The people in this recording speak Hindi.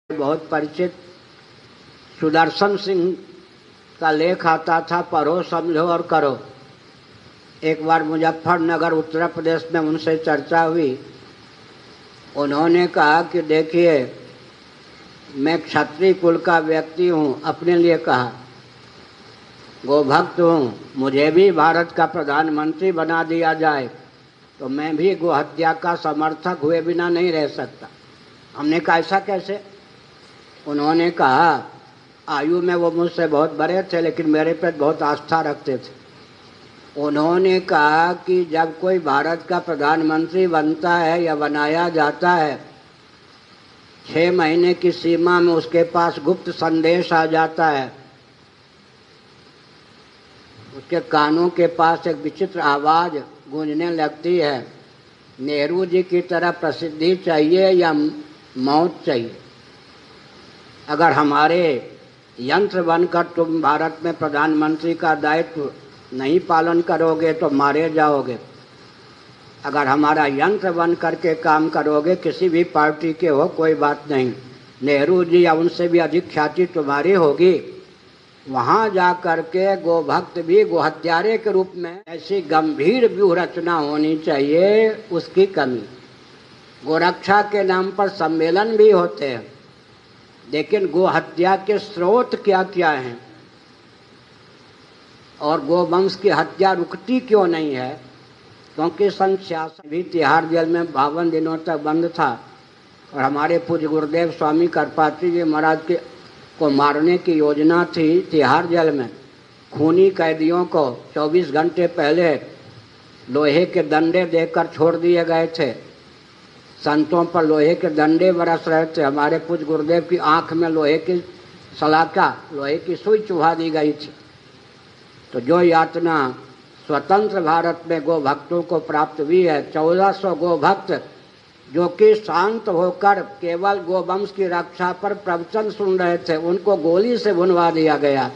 बहुत परिचित सुदर्शन सिंह का लेख आता था, पढ़ो समझो और करो। एक बार मुजफ्फरनगर उत्तर प्रदेश में उनसे चर्चा हुई। उन्होंने कहा कि देखिए, मैं क्षत्रिय कुल का व्यक्ति हूँ, अपने लिए कहा, गोभक्त हूँ, मुझे भी भारत का प्रधानमंत्री बना दिया जाए तो मैं भी गोहत्या का समर्थक हुए बिना नहीं रह सकता। हमने कहा ऐसा कैसे? उन्होंने कहा, आयु में वो मुझसे बहुत बड़े थे लेकिन मेरे पर बहुत आस्था रखते थे। उन्होंने कहा कि जब कोई भारत का प्रधानमंत्री बनता है या बनाया जाता है, 6 महीने की सीमा में उसके पास गुप्त संदेश आ जाता है। उसके कानों के पास एक विचित्र आवाज़ गूंजने लगती है, नेहरू जी की तरह प्रसिद्धि चाहिए या मौत चाहिए। अगर हमारे यंत्र बनकर तुम भारत में प्रधानमंत्री का दायित्व नहीं पालन करोगे तो मारे जाओगे। अगर हमारा यंत्र बन करके काम करोगे, किसी भी पार्टी के हो, कोई बात नहीं, नेहरू जी या उनसे भी अधिक ख्याति तुम्हारी होगी। वहाँ जा कर के गोभक्त भी गोहत्यारे के रूप में ऐसी गंभीर व्यूह रचना होनी चाहिए, उसकी कमी। गोरक्षा के नाम पर सम्मेलन भी होते हैं, लेकिन गोहत्या के स्रोत क्या क्या हैं और गोवंश की हत्या रुकती क्यों नहीं है? क्योंकि सन 66 भी तिहाड़ जेल में 52 दिनों तक बंद था और हमारे पूज्य गुरुदेव स्वामी करपात्री जी महाराज को मारने की योजना थी। तिहाड़ जेल में खूनी कैदियों को 24 घंटे पहले लोहे के डंडे देकर छोड़ दिए गए थे। संतों पर लोहे के डंडे बरस रहे थे। हमारे पूज्य गुरुदेव की आंख में लोहे की सलाका, लोहे की सुई चुभा दी गई थी। तो जो यातना स्वतंत्र भारत में गोभक्तों को प्राप्त हुई है, 1400 गोभक्त जो कि शांत होकर केवल गोवंश की रक्षा पर प्रवचन सुन रहे थे, उनको गोली से भुनवा दिया गया।